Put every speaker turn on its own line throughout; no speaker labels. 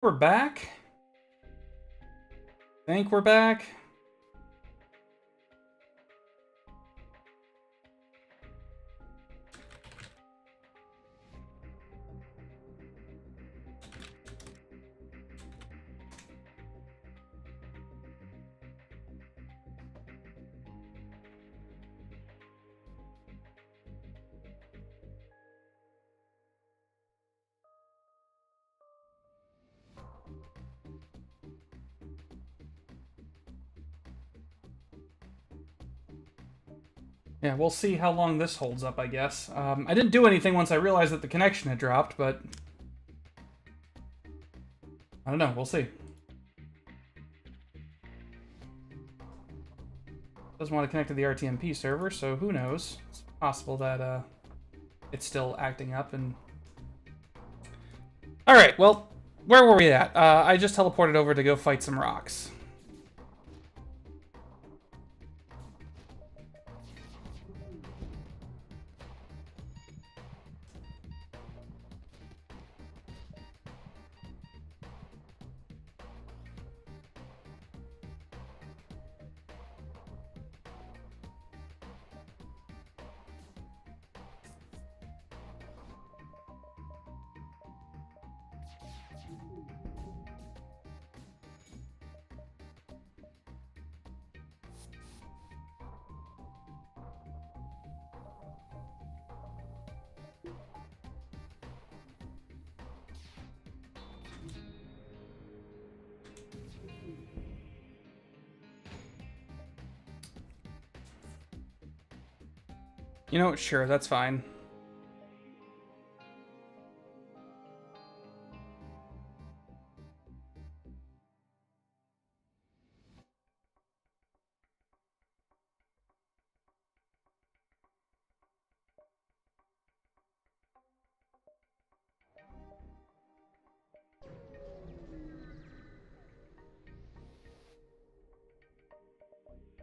We're back. Think we're back. Yeah, we'll see how long this holds up, I guess. I didn't do anything once I realized that the connection had dropped, but... I don't know, we'll see. Doesn't want to connect to the RTMP server, so who knows? It's possible that it's still acting up and... Alright, well, where were we at? I just teleported over to go fight some rocks. You know, sure, that's fine.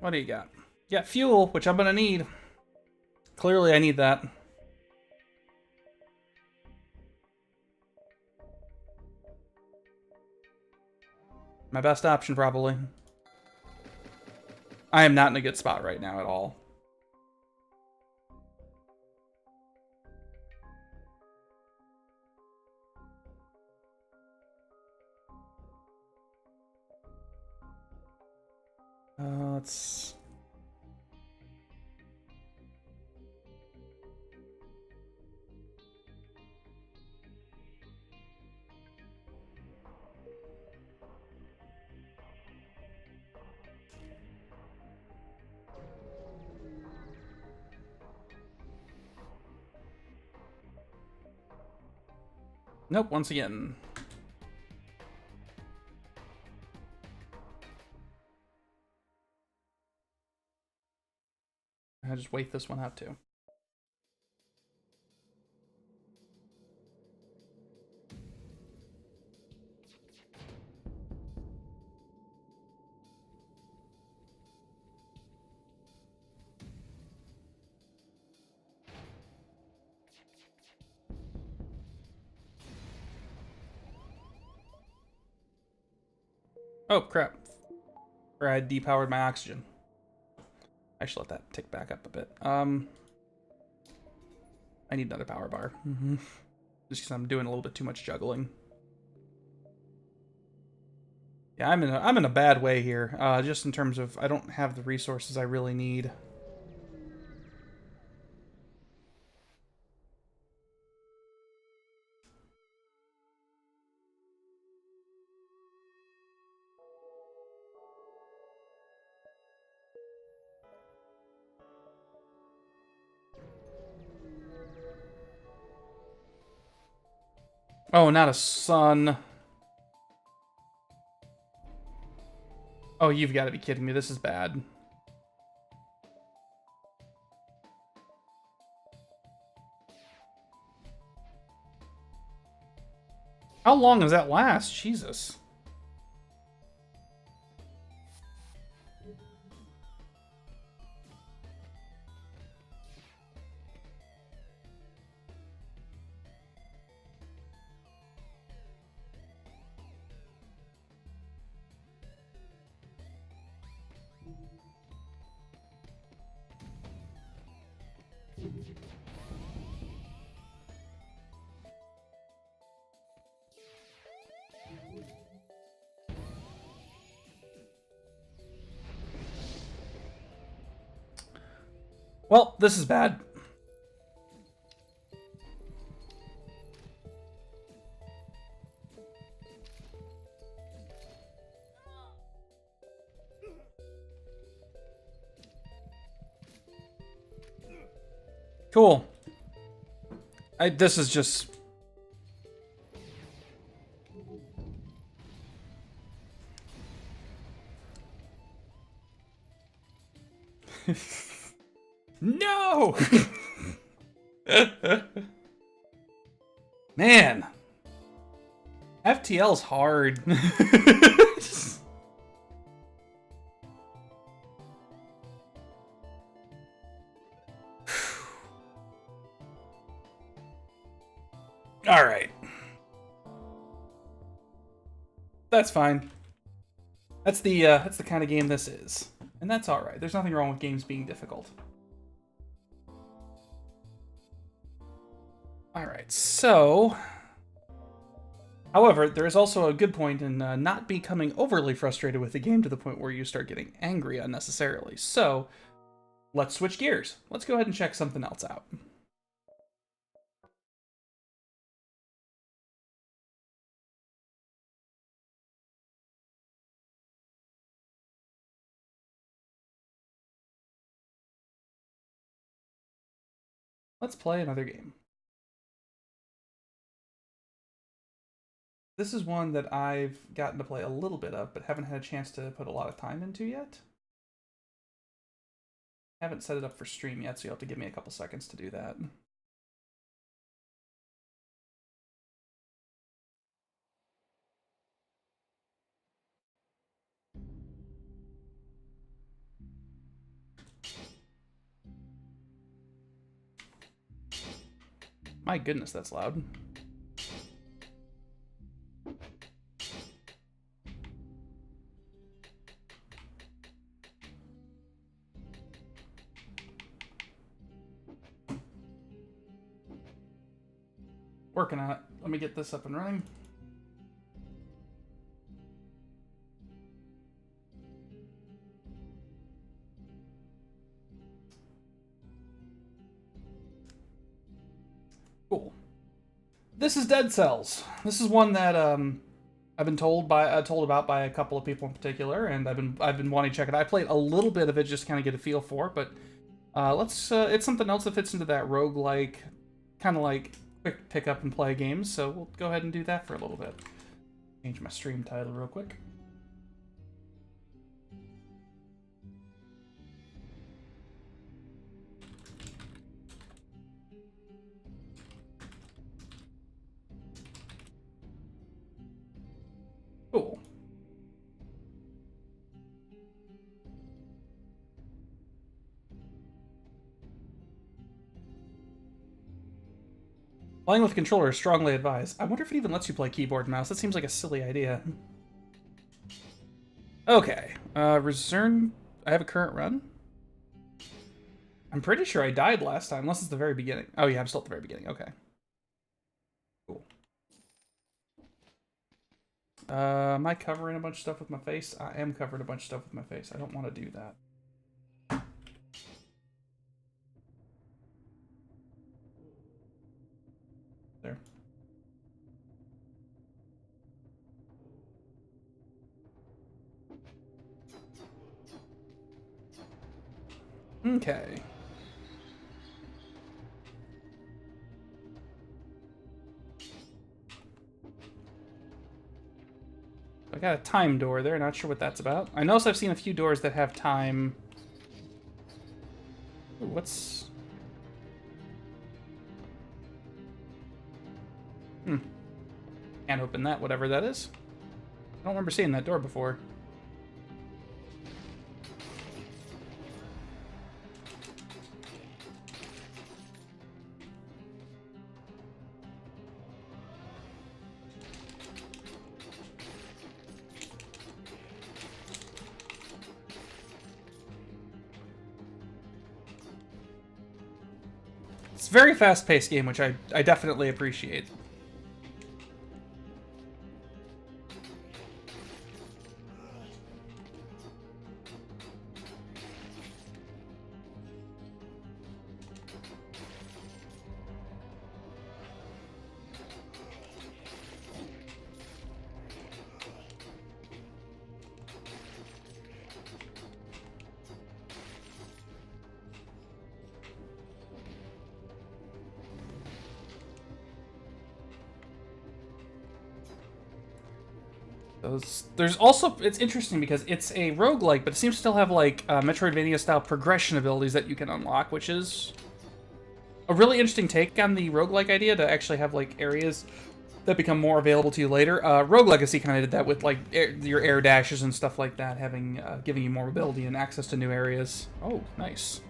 What do you got? You got fuel, which I'm gonna need. Clearly I need that. My best option, probably. I am not in a good spot right now at all. Let's... Nope, once again. I just wait this one out too. Oh, crap. Or I depowered my oxygen. I should let that tick back up a bit. I need another power bar. Just because I'm doing a little bit too much juggling. Yeah, I'm in a bad way here. Just in terms of I don't have the resources I really need. Oh, not a sun. Oh, you've got to be kidding me. This is bad. How long does that last? Jesus. Well, this is bad. Cool. This is just... No! Man. FTL's hard. All right. That's fine. That's the kind of game this is. And that's all right. There's nothing wrong with games being difficult. All right. So, however, there is also a good point in not becoming overly frustrated with the game to the point where you start getting angry unnecessarily. So, let's switch gears. Let's go ahead and check something else out. Let's play another game. This is one that I've gotten to play a little bit of, but haven't had a chance to put a lot of time into yet. Haven't set it up for stream yet, so you'll have to give me a couple seconds to do that. My goodness, that's loud. Working on it. Let me get this up and running. Cool. This is Dead Cells. This is one that I've been told about by a couple of people in particular, and I've been wanting to check it out. I played a little bit of it just to kind of get a feel for it, but it's something else that fits into that roguelike kind of like quick pick up and play games, so we'll go ahead and do that for a little bit. Change my stream title real quick. Cool. Playing with a controller is strongly advised. I wonder if it even lets you play keyboard and mouse. That seems like a silly idea. Okay. Return. I have a current run. I'm pretty sure I died last time, unless it's the very beginning. Oh yeah, I'm still at the very beginning. Okay. Cool. Am I covering a bunch of stuff with my face? I am covering a bunch of stuff with my face. I don't want to do that. There. Okay. I got a time door there, not sure what that's about. I notice I've seen a few doors that have time. Ooh, what's... Can't open that, whatever that is. I don't remember seeing that door before. It's a very fast-paced game, which I definitely appreciate. There's also, it's interesting because it's a roguelike, but it seems to still have like Metroidvania-style progression abilities that you can unlock, which is a really interesting take on the roguelike idea to actually have like areas that become more available to you later. Rogue Legacy kind of did that with like your air dashes and stuff like that, having giving you more mobility and access to new areas. Oh, nice.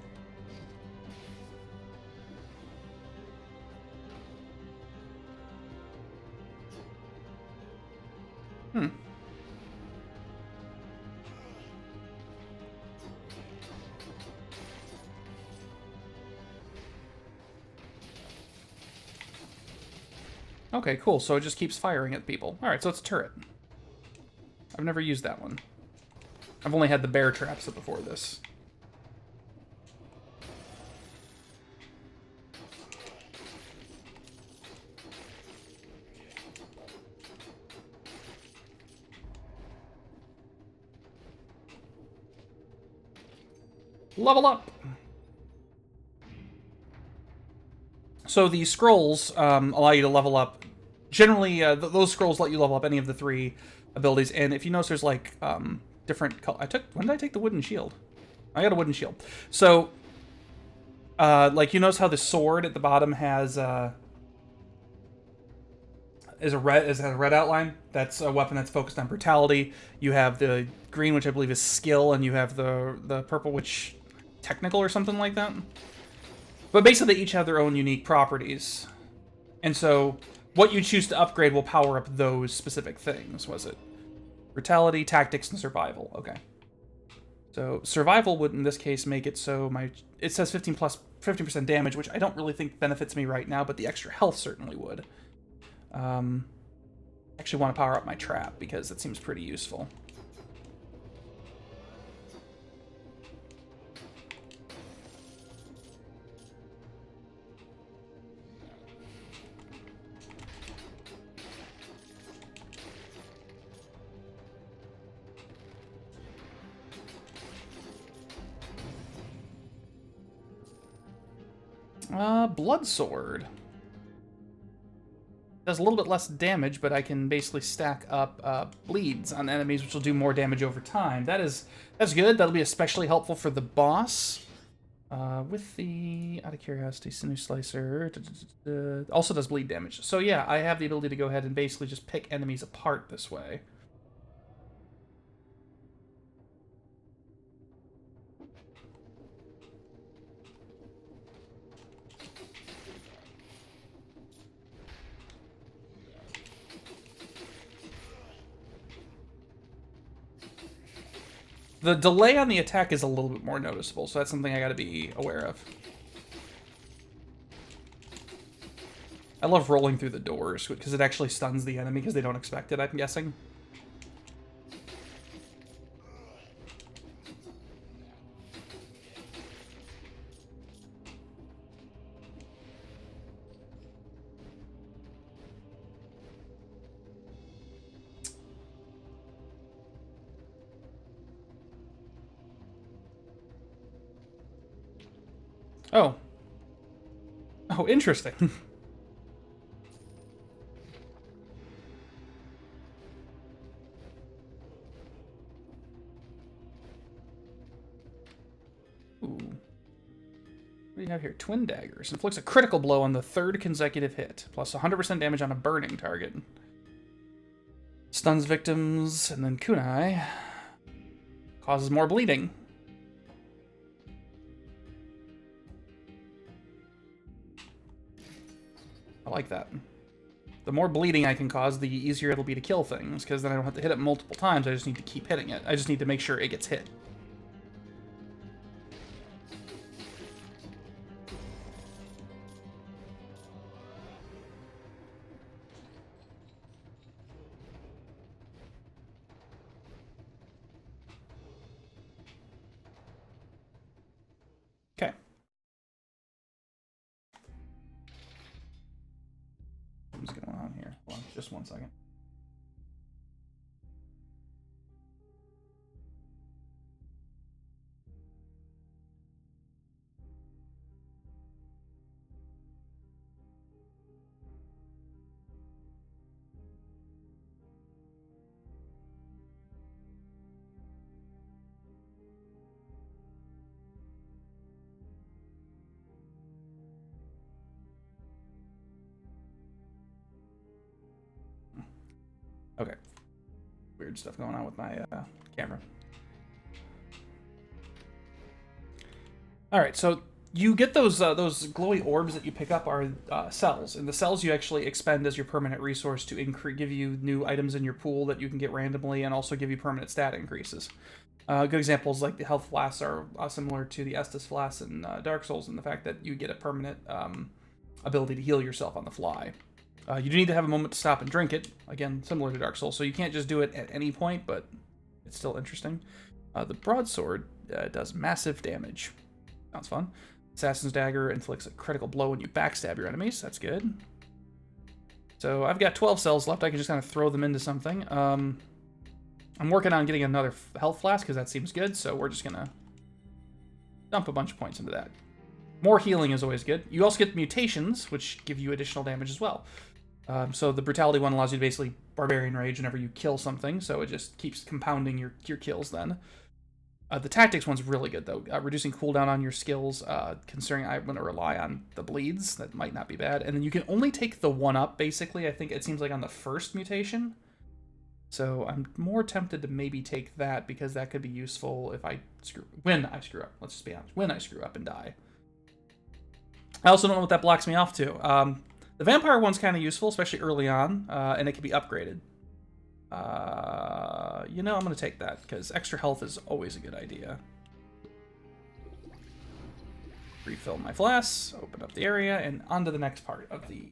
Hmm. Okay, cool. So it just keeps firing at people. All right, so it's a turret. I've never used that one. I've only had the bear traps before this. Level up! So the scrolls allow you to level up. Generally, those scrolls let you level up any of the 3 abilities. And if you notice, there's like different. When did I take the wooden shield? I got a wooden shield. So, like you notice how the sword at the bottom has has a red outline. That's a weapon that's focused on brutality. You have the green, which I believe is skill, and you have the purple, which technical or something like that. But basically, they each have their own unique properties. And so, what you choose to upgrade will power up those specific things. Was it brutality, tactics, and survival? Okay. So, survival would, in this case, make it so it says 50% damage, which I don't really think benefits me right now, but the extra health certainly would. I actually want to power up my trap, because that seems pretty useful. Blood Sword. Does a little bit less damage, but I can basically stack up bleeds on enemies, which will do more damage over time. That's good. That'll be especially helpful for the boss. With the, out of curiosity, Sinew Slicer also does bleed damage. So yeah, I have the ability to go ahead and basically just pick enemies apart this way. The delay on the attack is a little bit more noticeable, so that's something I gotta be aware of. I love rolling through the doors, because it actually stuns the enemy because they don't expect it, I'm guessing. Oh. Oh, interesting. Ooh. What do you have here? Twin daggers. Inflicts a critical blow on the 3rd consecutive hit, plus 100% damage on a burning target. Stuns victims, and then kunai. Causes more bleeding. I like that. The more bleeding I can cause, the easier it'll be to kill things, because then I don't have to hit it multiple times, I just need to keep hitting it. I just need to make sure it gets hit. Okay. What's going on here? Hold on, just one second. Okay. Weird stuff going on with my camera. All right, so you get those glowy orbs that you pick up are cells, and the cells you actually expend as your permanent resource to give you new items in your pool that you can get randomly, and also give you permanent stat increases. Good examples like the health flasks are similar to the Estus flasks in Dark Souls, in the fact that you get a permanent ability to heal yourself on the fly. You do need to have a moment to stop and drink it, again, similar to Dark Souls, so you can't just do it at any point, but it's still interesting. The broadsword does massive damage. Sounds fun. Assassin's Dagger inflicts a critical blow when you backstab your enemies. That's good. So I've got 12 cells left. I can just kind of throw them into something. I'm working on getting another health flask because that seems good, so we're just going to dump a bunch of points into that. More healing is always good. You also get mutations, which give you additional damage as well. So the Brutality one allows you to basically Barbarian Rage whenever you kill something, so it just keeps compounding your kills then. The Tactics one's really good, though. Reducing cooldown on your skills, considering I'm going to rely on the bleeds. That might not be bad. And then you can only take the one up, basically, I think it seems like on the first mutation. So I'm more tempted to maybe take that, because that could be useful if when I screw up. Let's just be honest. When I screw up and die. I also don't know what that blocks me off to. The Vampire one's kind of useful, especially early on, and it can be upgraded. You know, I'm going to take that, because extra health is always a good idea. Refill my flasks, open up the area, and on to the next part of the...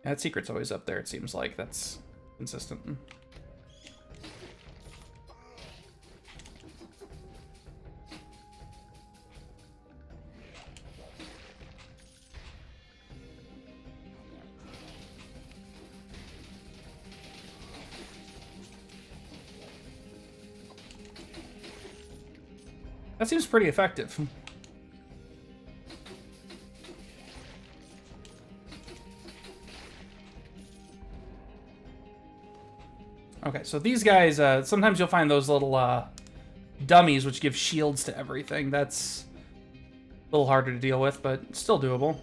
That secret's always up there, it seems like. That's consistent. That seems pretty effective. Okay, so these guys, sometimes you'll find those little dummies which give shields to everything. That's a little harder to deal with, but still doable.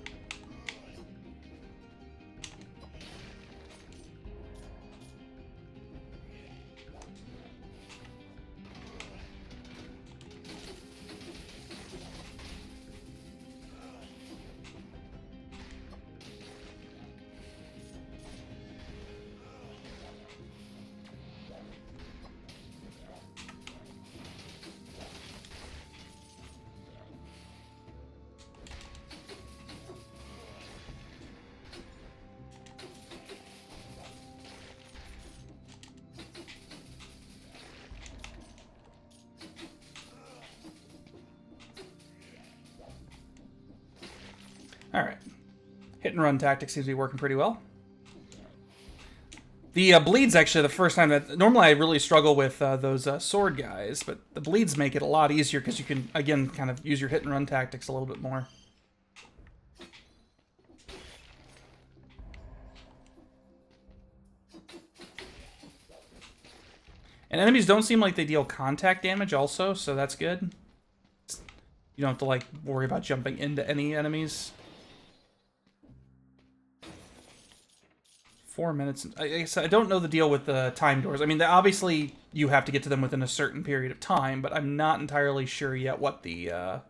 Alright. Hit and run tactic seems to be working pretty well. The bleeds actually the first time that... Normally I really struggle with those sword guys, but the bleeds make it a lot easier because you can, again, kind of use your hit and run tactics a little bit more. And enemies don't seem like they deal contact damage also, so that's good. You don't have to, like, worry about jumping into any enemies. 4 minutes. I don't know the deal with the time doors. I mean, obviously you have to get to them within a certain period of time, but I'm not entirely sure yet what the...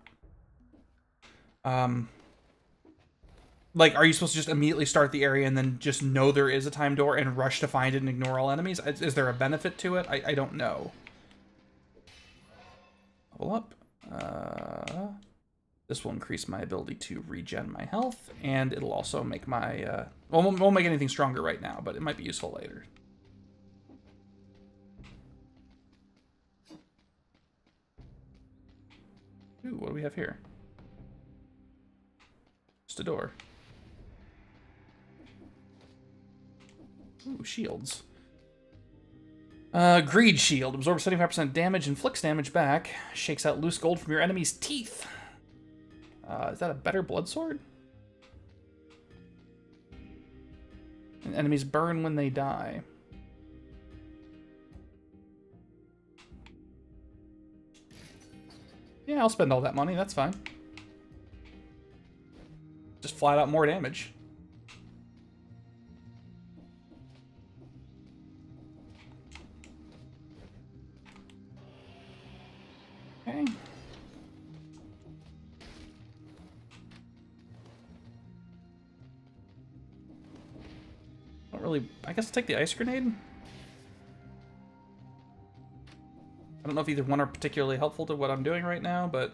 like, are you supposed to just immediately start the area and then just know there is a time door and rush to find it and ignore all enemies? Is there a benefit to it? I don't know. Level up. This will increase my ability to regen my health, and it'll also make my... well, won't make anything stronger right now, but it might be useful later. Ooh, what do we have here? Just a door. Ooh, shields. Greed Shield. Absorbs 75% damage, inflicts damage back. Shakes out loose gold from your enemy's teeth. Is that a better blood sword? And enemies burn when they die. Yeah, I'll spend all that money. That's fine. Just flat out more damage. Okay. Don't really... I guess I'll take the ice grenade. I don't know if either one are particularly helpful to what I'm doing right now, but...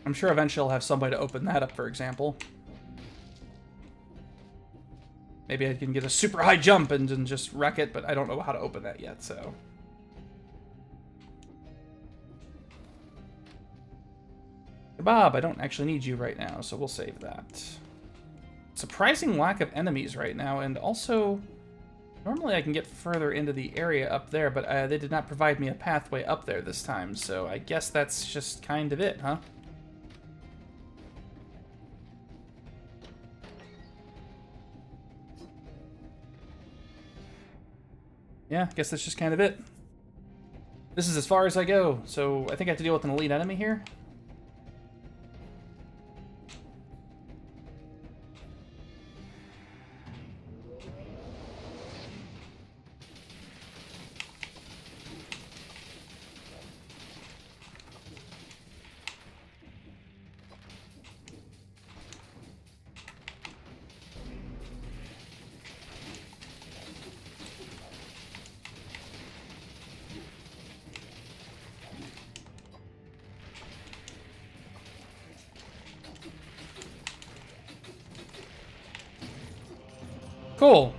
I'm sure eventually I'll have somebody to open that up, for example. Maybe I can get a super high jump and just wreck it, but I don't know how to open that yet, so... Bob, I don't actually need you right now, so we'll save that. Surprising lack of enemies right now, and also... Normally I can get further into the area up there, but they did not provide me a pathway up there this time, so I guess that's just kind of it, huh? Yeah, I guess that's just kind of it. This is as far as I go, so I think I have to deal with an elite enemy here. Cool.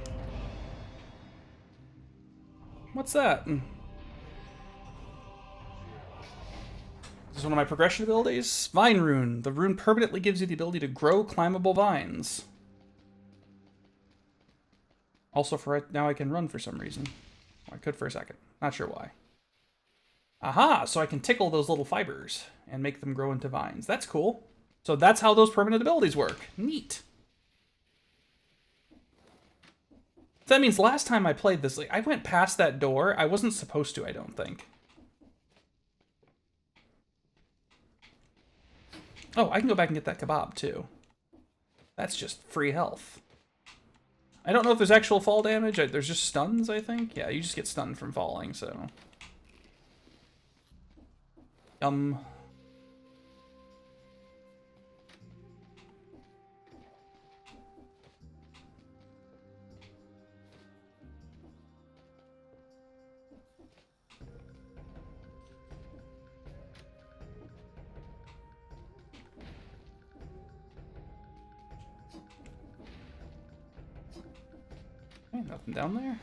What's that? This is one of my progression abilities. Vine Rune. The rune permanently gives you the ability to grow climbable vines. Also, for right now, I can run for some reason. Well, I could for a second. Not sure why. Aha! So I can tickle those little fibers and make them grow into vines. That's cool. So that's how those permanent abilities work. Neat. That means last time I played this, like, I went past that door. I wasn't supposed to, I don't think. Oh, I can go back and get that kebab, too. That's just free health. I don't know if there's actual fall damage. There's just stuns, I think. Yeah, you just get stunned from falling, so... Okay, nothing down there.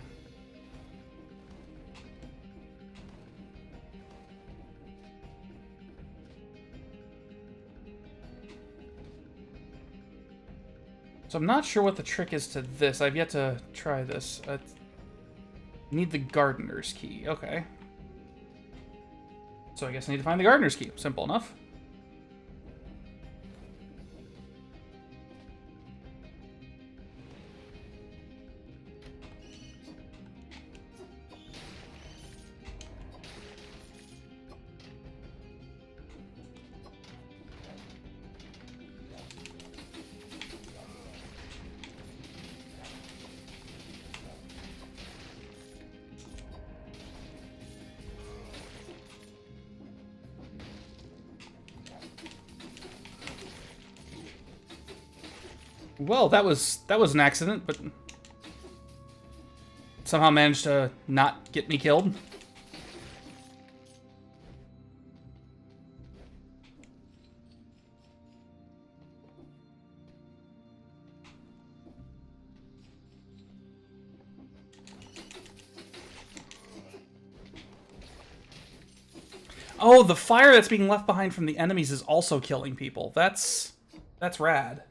So I'm not sure what the trick is to this. I've yet to try this. Need the gardener's key. Okay. So I guess I need to find the gardener's key. Simple enough. Well, that was an accident, but somehow managed to not get me killed. Oh, the fire that's being left behind from the enemies is also killing people. That's rad.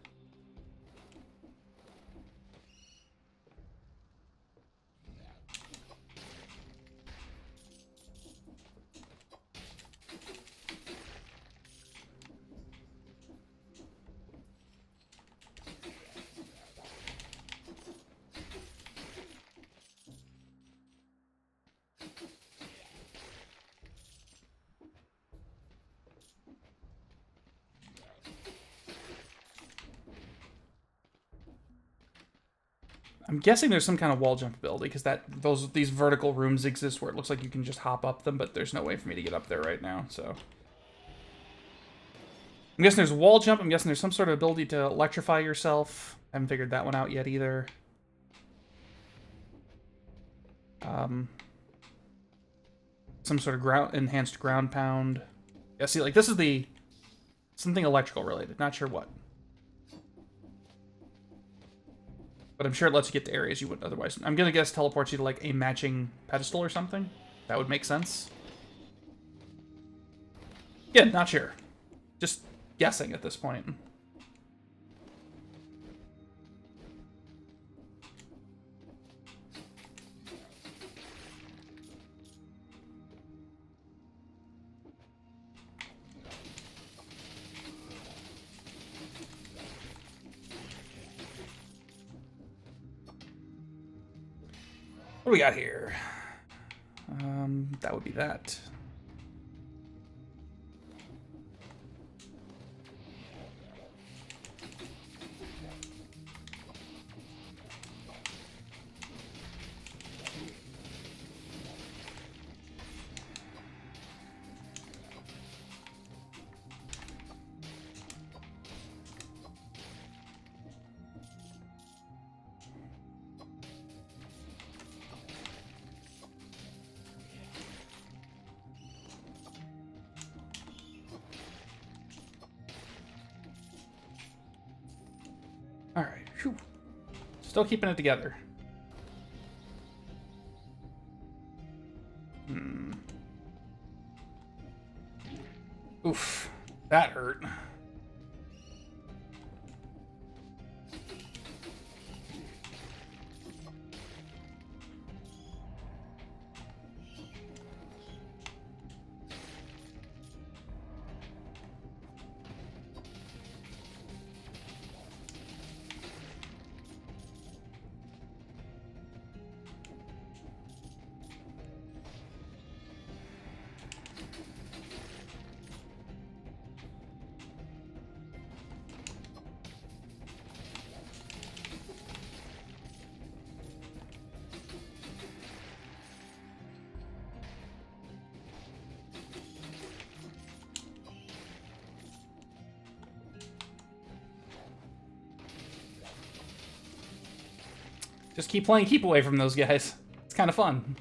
I'm guessing there's some kind of wall jump ability, because these vertical rooms exist where it looks like you can just hop up them, but there's no way for me to get up there right now, so. I'm guessing there's wall jump, I'm guessing there's some sort of ability to electrify yourself. I haven't figured that one out yet either. Some sort of enhanced ground pound. Yeah, see, like, this is something electrical related, not sure what. But I'm sure it lets you get to areas you wouldn't otherwise. I'm gonna guess teleports you to, like, a matching pedestal or something. That would make sense. Yeah, not sure. Just guessing at this point. What do we got here? That would be that. Alright, whew. Still keeping it together. Oof, that hurt. Just keep playing keep away from those guys. It's kind of fun.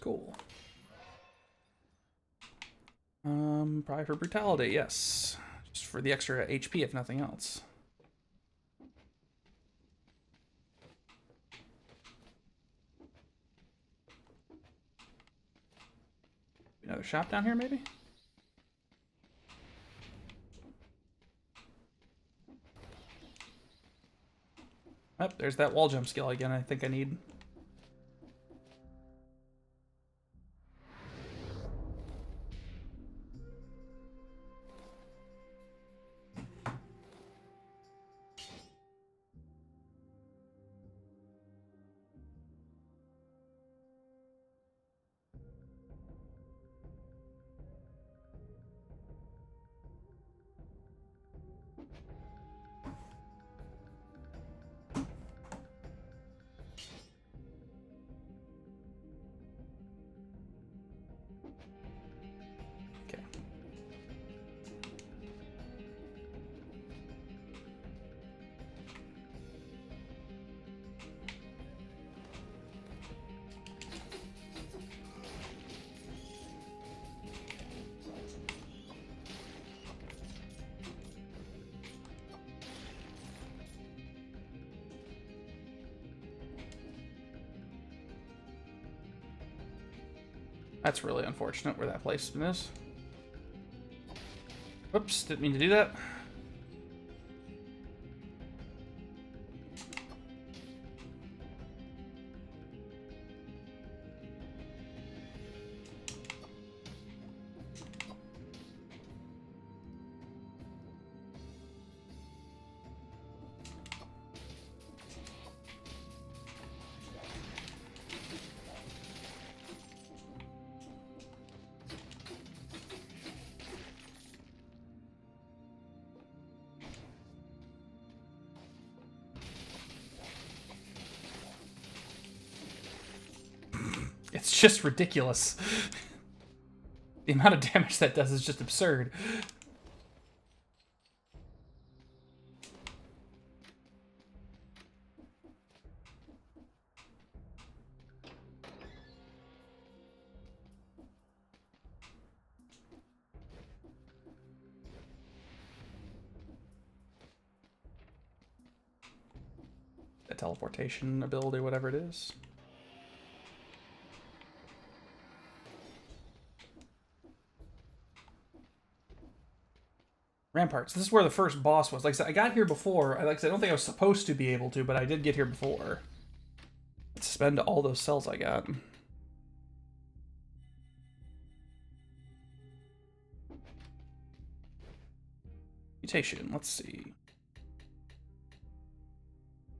Cool. Probably for brutality, yes. Just for the extra HP, if nothing else. Another shop down here, maybe? Oh, there's that wall jump skill again I think I need. That's really unfortunate where that placement is. Whoops, didn't mean to do that. It's just ridiculous. The amount of damage that does is just absurd. A teleportation ability, whatever it is. Ramparts. This is where the first boss was. Like I said, I got here before. Like I said, I don't think I was supposed to be able to, but I did get here before. Let's spend all those cells I got. Mutation. Let's see.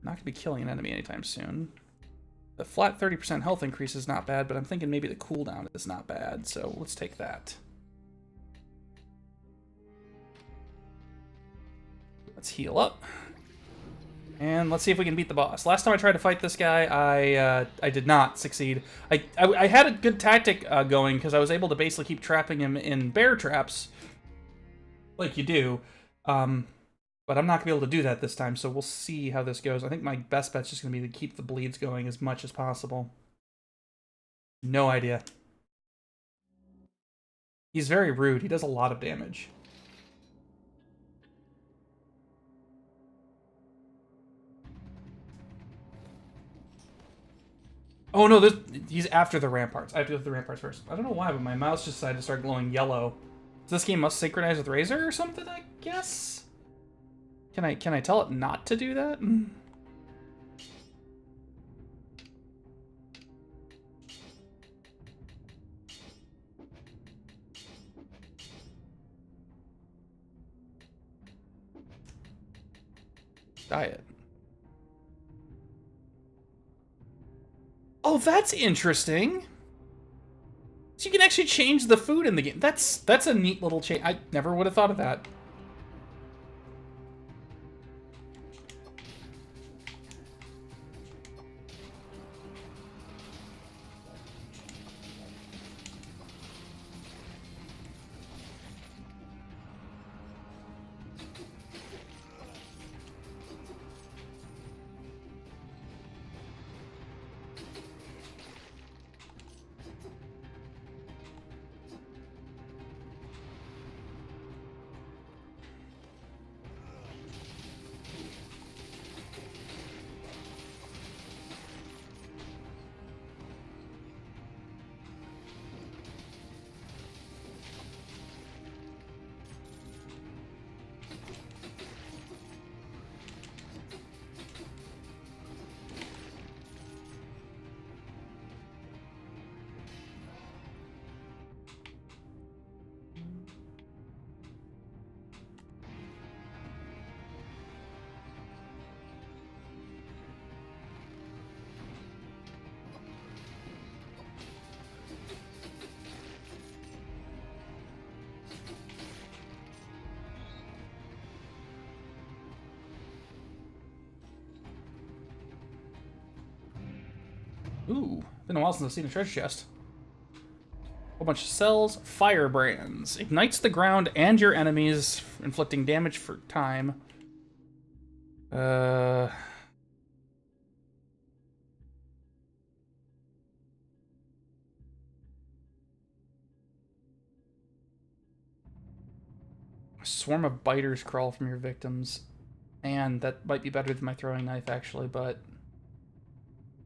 Not going to be killing an enemy anytime soon. The flat 30% health increase is not bad, but I'm thinking maybe the cooldown is not bad, so let's take that. Let's heal up. And let's see if we can beat the boss. Last time I tried to fight this guy, I did not succeed. I had a good tactic going, because I was able to basically keep trapping him in bear traps, like you do. But I'm not going to be able to do that this time, so we'll see how this goes. I think my best bet's just going to be to keep the bleeds going as much as possible. No idea. He's very rude. He does a lot of damage. Oh no, he's after the ramparts. I have to go through the ramparts first. I don't know why, but my mouse just decided to start glowing yellow. So this game must synchronize with Razor or something, I guess? Can I tell it not to do that? Diet. Oh, that's interesting. So you can actually change the food in the game. That's a neat little change. I never would have thought of that. Ooh, been a while since I've seen a treasure chest. A whole bunch of cells. Firebrands. Ignites the ground and your enemies, inflicting damage for time. A swarm of biters crawl from your victims. And that might be better than my throwing knife, actually, but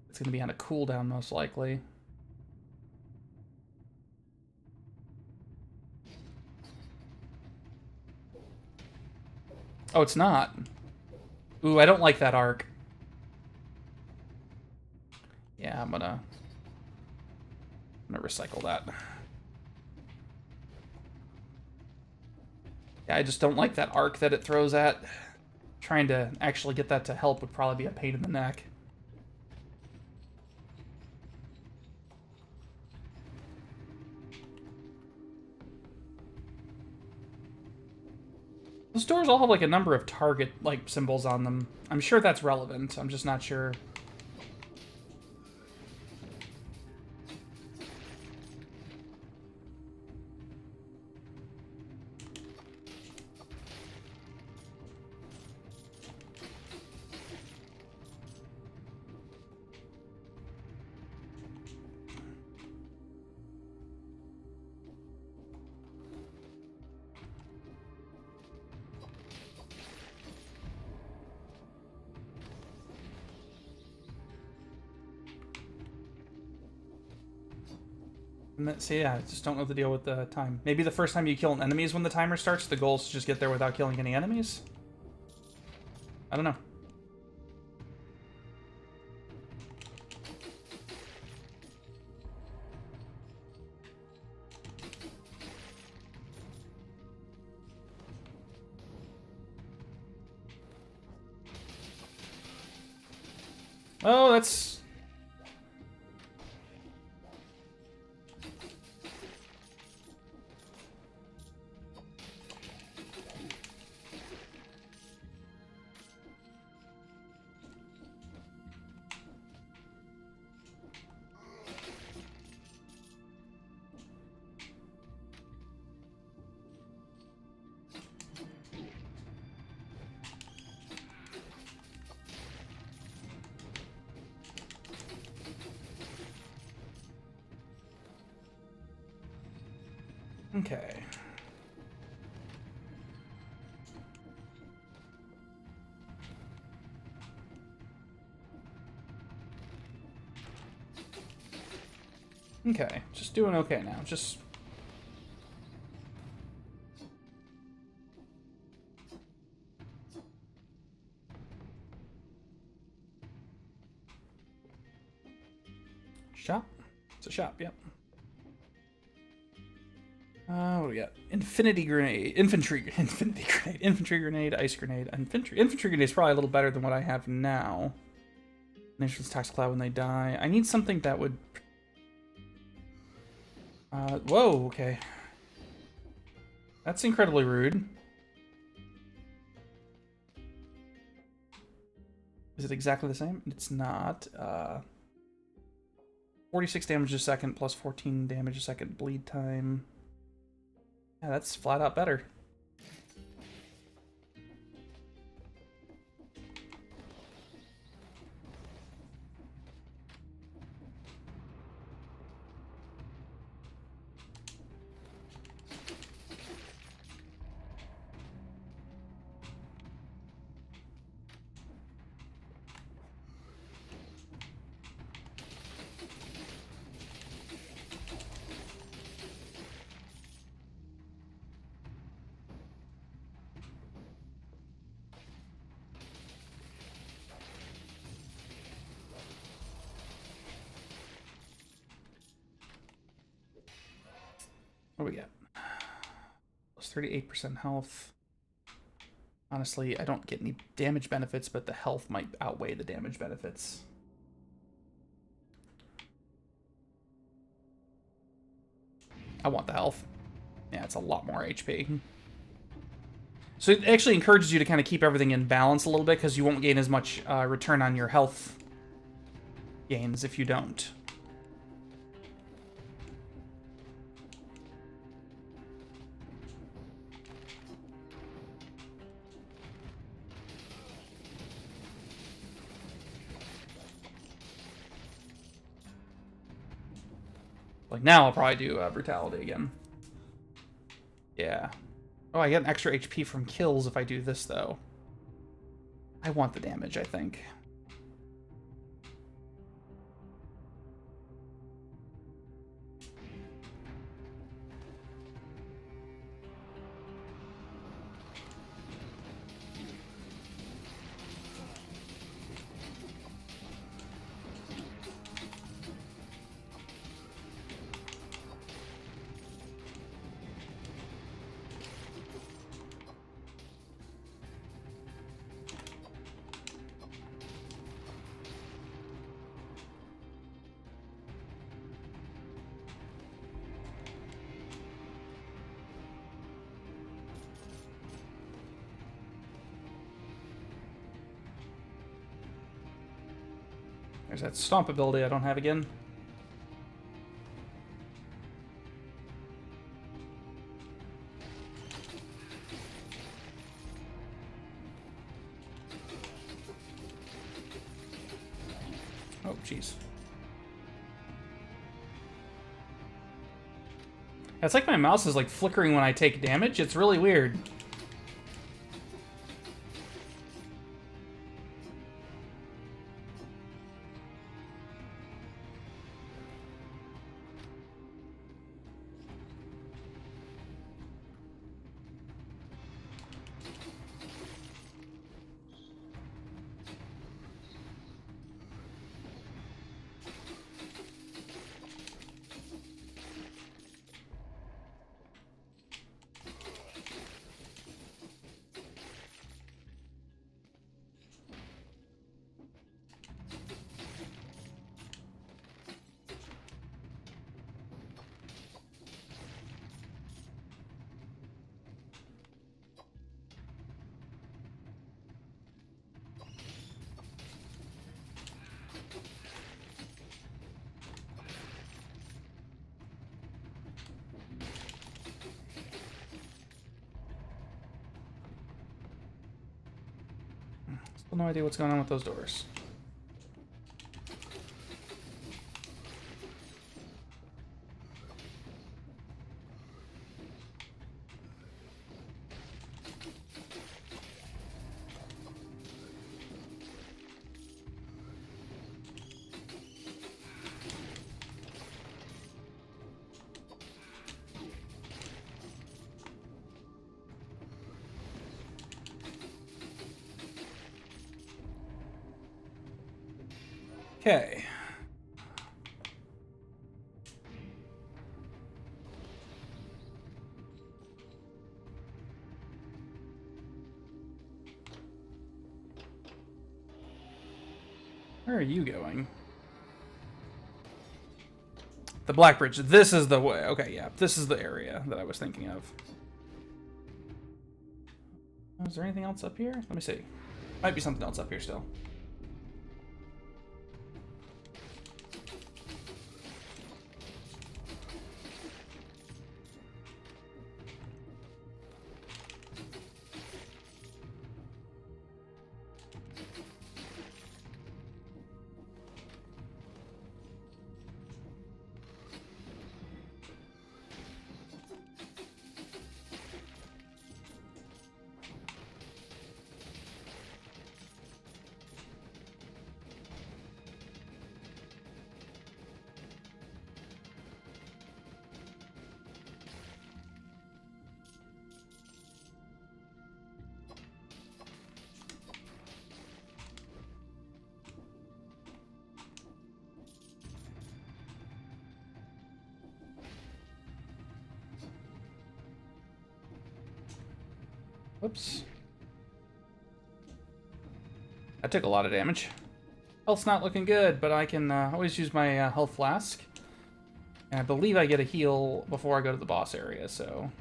it's going to be on a cooldown, most likely. Oh, it's not. Ooh, I don't like that arc. Yeah, I'm gonna recycle that. Yeah, I just don't like that arc that it throws at. Trying to actually get that to help would probably be a pain in the neck. Those doors all have like a number of target like symbols on them. I'm sure that's relevant. I'm just not sure. See, yeah, I just don't know the deal with the time. Maybe the first time you kill an enemy is when the timer starts. The goal is to just get there without killing any enemies? I don't know. Oh, that's... Okay. Okay, just doing okay now. Just... Shop? It's a shop, yep. What do we got? Infinity grenade, infantry grenade, ice grenade, infantry grenade is probably a little better than what I have now. Nations tax cloud when they die. I need something that would... whoa, okay. That's incredibly rude. Is it exactly the same? It's not. 46 damage a second plus 14 damage a second bleed time. Yeah, that's flat out better. What do we got? Plus 38% health. Honestly, I don't get any damage benefits, but the health might outweigh the damage benefits. I want the health. Yeah, it's a lot more HP. So it actually encourages you to kind of keep everything in balance a little bit, because you won't gain as much return on your health gains if you don't. Like now I'll probably do Brutality again. Yeah. Oh, I get an extra HP from kills if I do this, though. I want the damage, I think. There's that stomp ability I don't have again. Oh, jeez. It's like my mouse is like flickering when I take damage. It's really weird. Still no idea what's going on with those doors. Okay. Where are you going? The Black Bridge. This is the way. Okay, yeah. This is the area that I was thinking of. Is there anything else up here? Let me see. Might be something else up here still. Whoops. I took a lot of damage. Health's not looking good, but I can always use my health flask. And I believe I get a heal before I go to the boss area, so...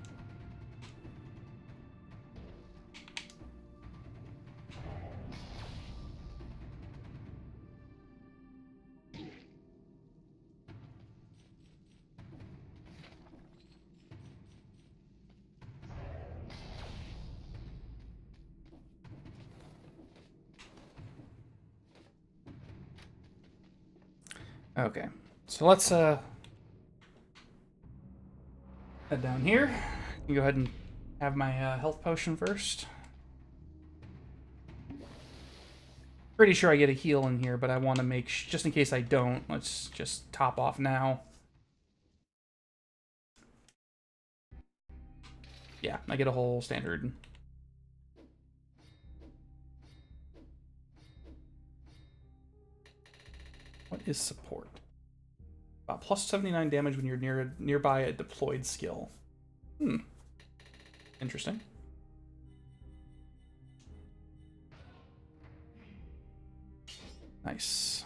Okay, so let's head down here. I can go ahead and have my health potion first. Pretty sure I get a heal in here, but I want to make just in case I don't. Let's just top off now. Yeah, I get a whole standard. What is support? Plus 79 damage when you're nearby a deployed skill. Interesting. Nice.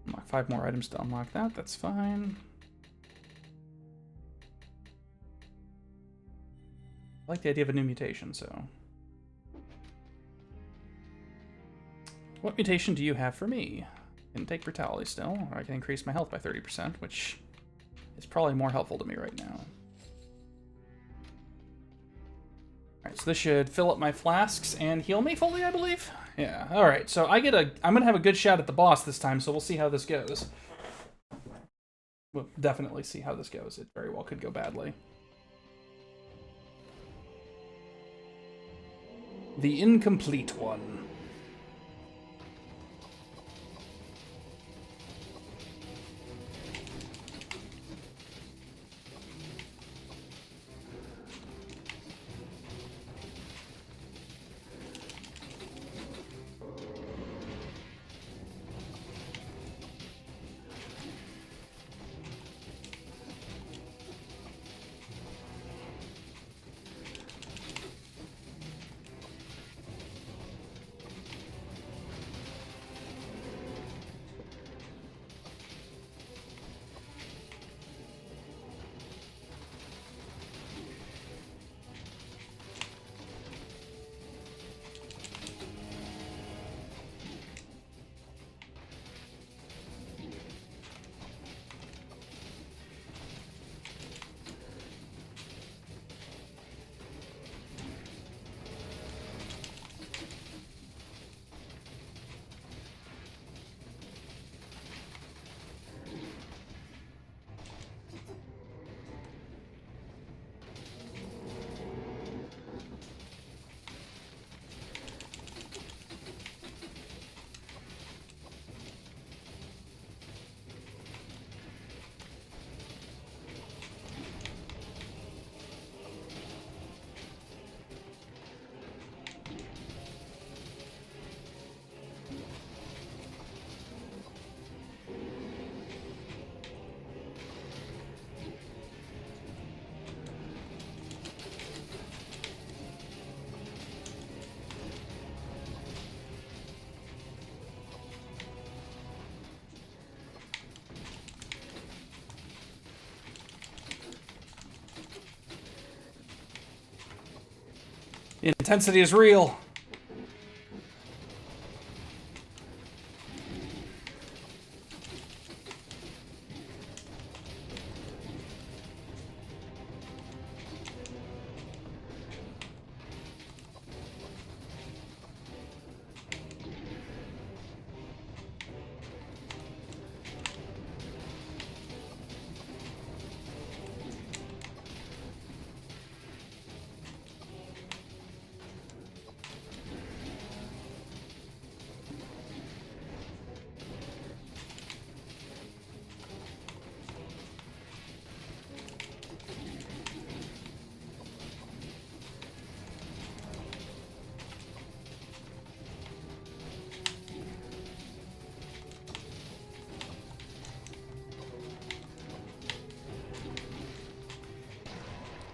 Unlock 5 more items to unlock that. That's fine. I like the idea of a new mutation, so... What mutation do you have for me? I can take Brutality still, or I can increase my health by 30%, which is probably more helpful to me right now. Alright, so this should fill up my flasks and heal me fully, I believe? Yeah, alright, so I'm gonna have a good shot at the boss this time, so we'll see how this goes. We'll definitely see how this goes. It very well could go badly. The incomplete one. The intensity is real.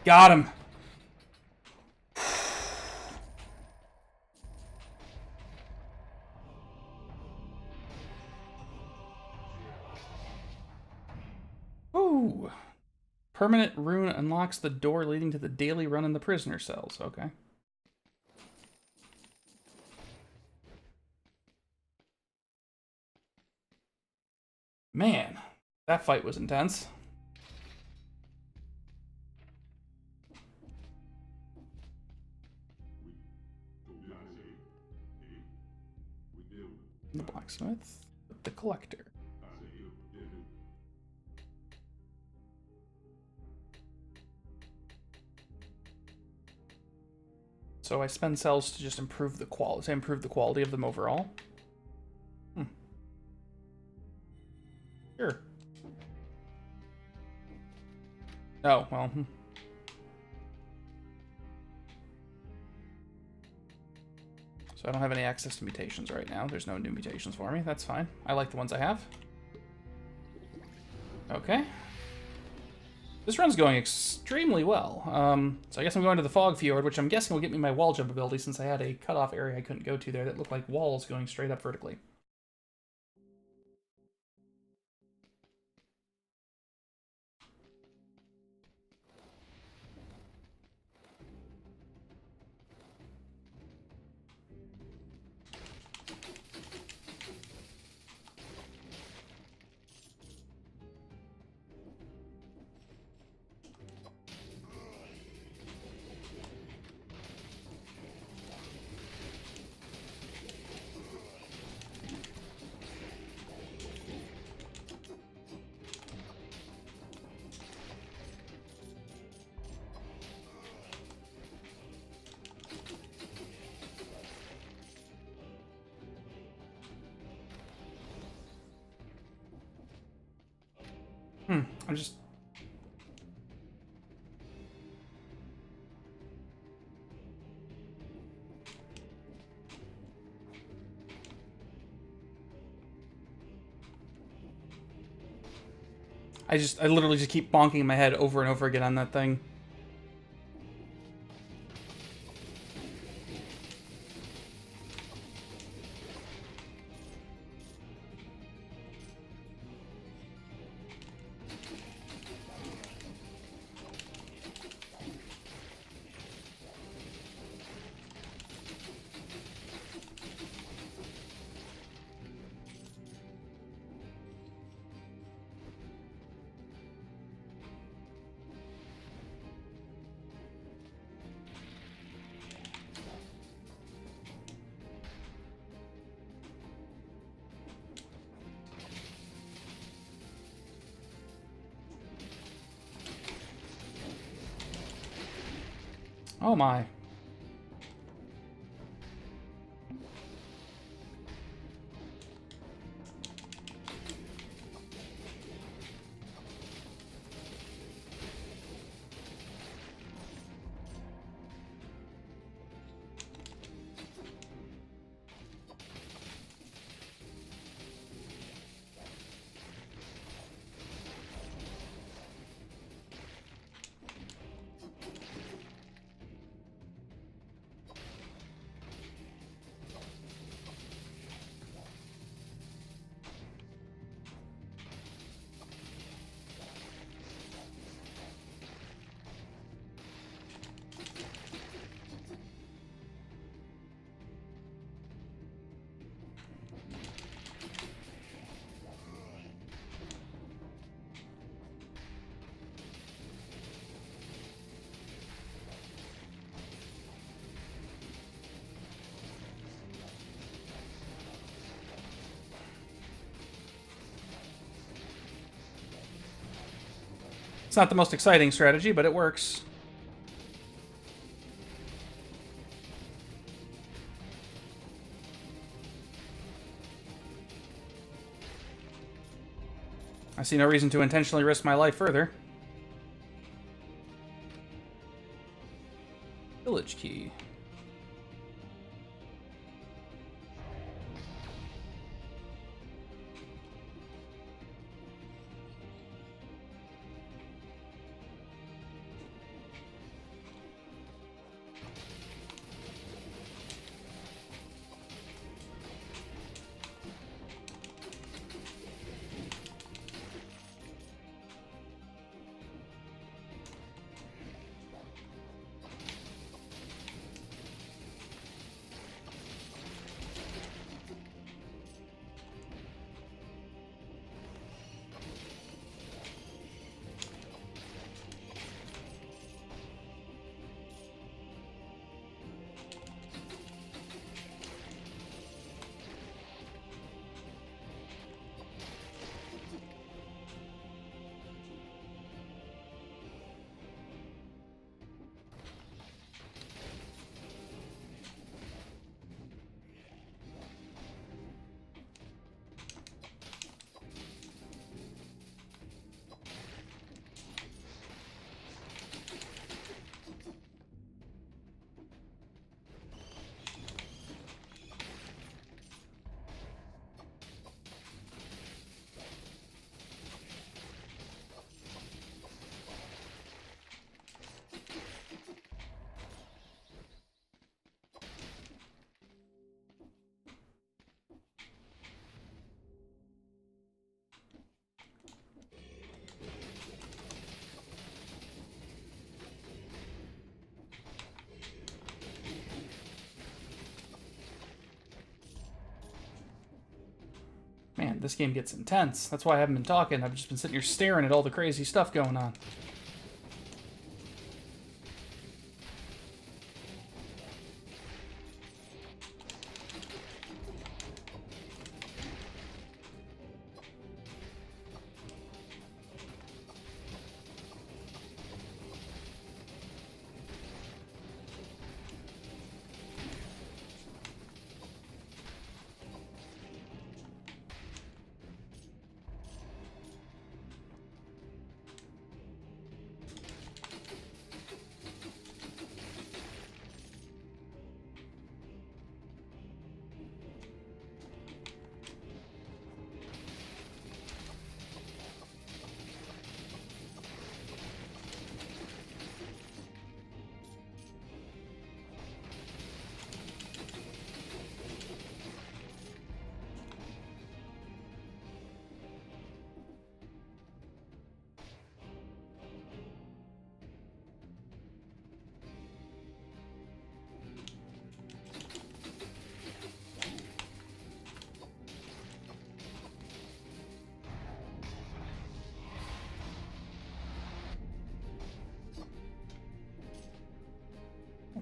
Got him. Ooh. Permanent rune unlocks the door leading to the daily run in the prisoner cells. Okay. Man, that fight was intense. The blacksmith, the collector. So I spend cells to just improve the quality of them overall. Sure. Oh, well. So I don't have any access to mutations right now. There's no new mutations for me. That's fine. I like the ones I have. Okay. This run's going extremely well. So I guess I'm going to the Fog Fjord, which I'm guessing will get me my wall jump ability since I had a cutoff area I couldn't go to there that looked like walls going straight up vertically. I'm just... I literally just keep bonking my head over and over again on that thing. Oh my. It's not the most exciting strategy, but it works. I see no reason to intentionally risk my life further. Village key. Man, this game gets intense. That's why I haven't been talking. I've just been sitting here staring at all the crazy stuff going on.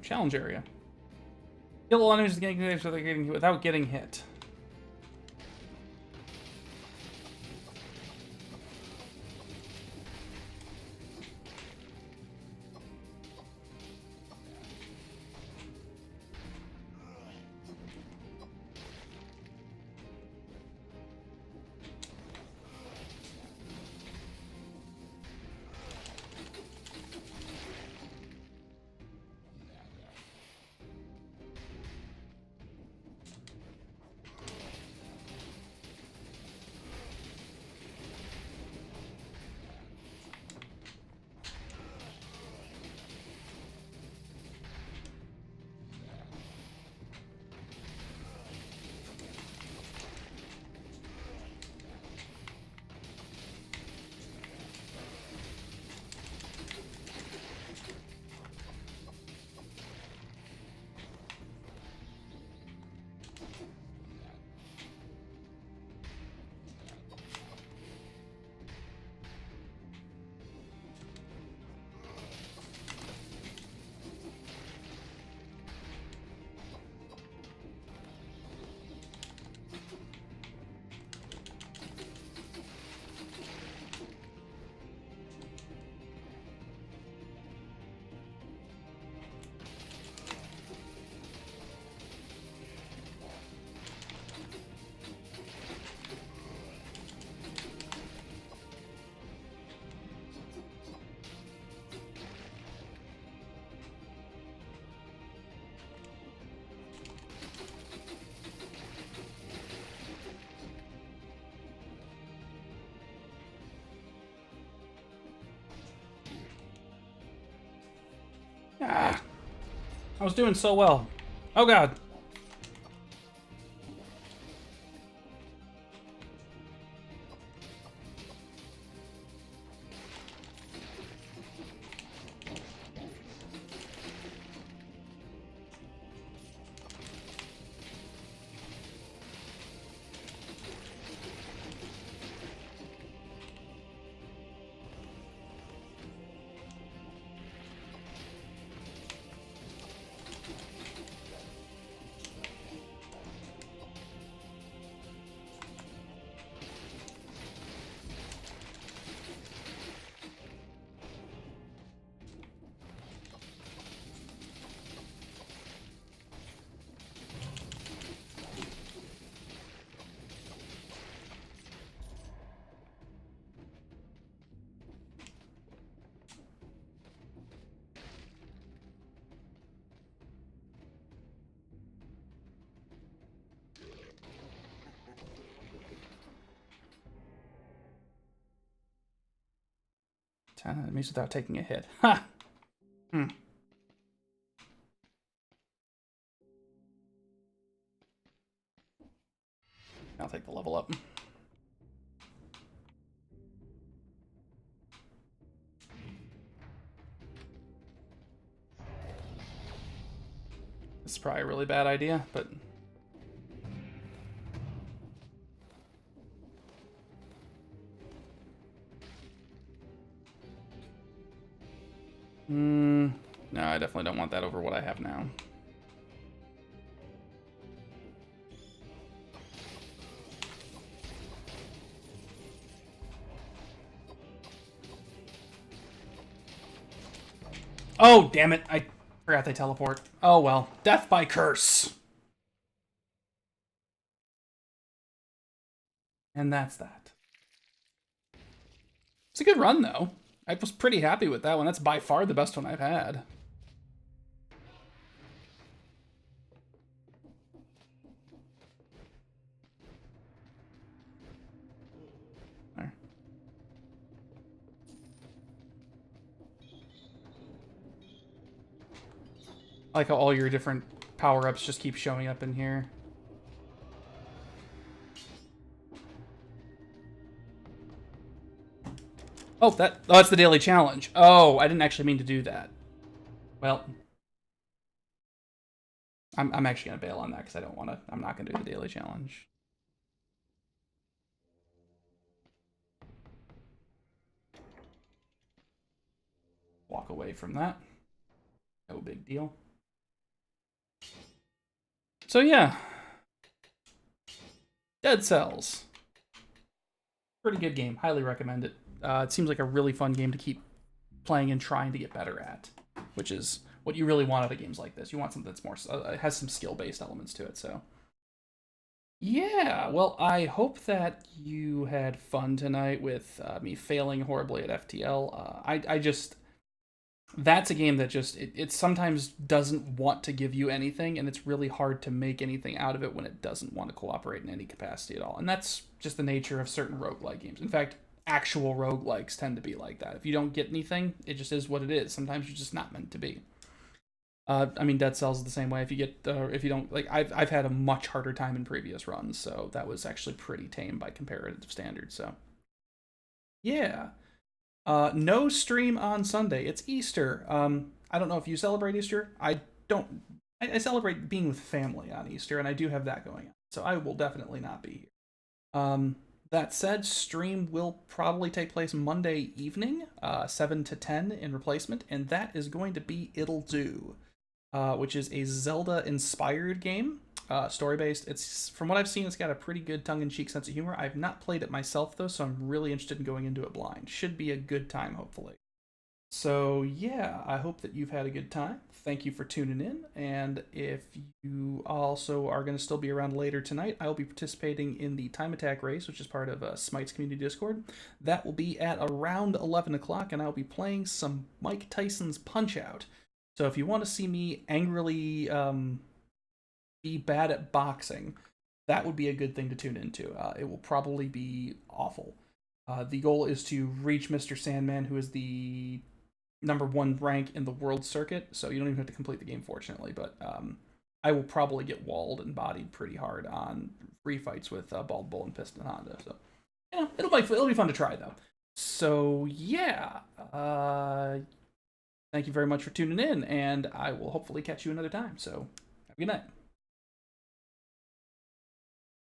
challenge area. Kill all enemies without getting hit. Ah, I was doing so well. Oh god. Enemies without taking a hit. Ha! Hmm. I'll take the level up. This is probably a really bad idea, but... No, I definitely don't want that over what I have now. Oh, damn it. I forgot they teleport. Oh, well. Death by curse. And that's that. It's a good run, though. I was pretty happy with that one. That's by far the best one I've had. There. I like how all your different power-ups just keep showing up in here. Oh, that's the daily challenge. Oh, I didn't actually mean to do that. Well, I'm actually gonna bail on that because I don't want to. I'm not gonna do the daily challenge. Walk away from that. No big deal. So yeah, Dead Cells. Pretty good game. Highly recommend it. It seems like a really fun game to keep playing and trying to get better at, which is what you really want out of games like this. You want something that's more has some skill-based elements to it. So yeah, well, I hope that you had fun tonight with me failing horribly at FTL. I just that's a game that just it sometimes doesn't want to give you anything, and it's really hard to make anything out of it when it doesn't want to cooperate in any capacity at all. And that's just the nature of certain roguelike games. In fact, actual roguelikes tend to be like that. If you don't get anything, it just is what it is. Sometimes you're just not meant to be. I mean, Dead Cells is the same way. If you get, if you don't like, I've had a much harder time in previous runs, so that was actually pretty tame by comparative standards. So, yeah, no stream on Sunday. It's Easter. I don't know if you celebrate Easter. I don't. I celebrate being with family on Easter, and I do have that going on. So I will definitely not be here. That said, stream will probably take place Monday evening, 7 to 10 in replacement, and that is going to be It'll Do. Which is a Zelda-inspired game, story-based. It's from what I've seen, it's got a pretty good tongue-in-cheek sense of humor. I've not played it myself though, so I'm really interested in going into it blind. Should be a good time, hopefully. So yeah, I hope that you've had a good time. Thank you for tuning in, and if you also are going to still be around later tonight, I will be participating in the Time Attack race, which is part of Smite's community Discord. That will be at around 11 o'clock, and I'll be playing some Mike Tyson's Punch-Out! So if you want to see me angrily be bad at boxing, that would be a good thing to tune into. It will probably be awful. The goal is to reach Mr. Sandman, who is the #1 rank in the world circuit, so you don't even have to complete the game, fortunately, but I will probably get walled and bodied pretty hard on free fights with Bald Bull and Piston Honda, so yeah, it'll be fun to try, though. So yeah, thank you very much for tuning in, and I will hopefully catch you another time. So, have a good night.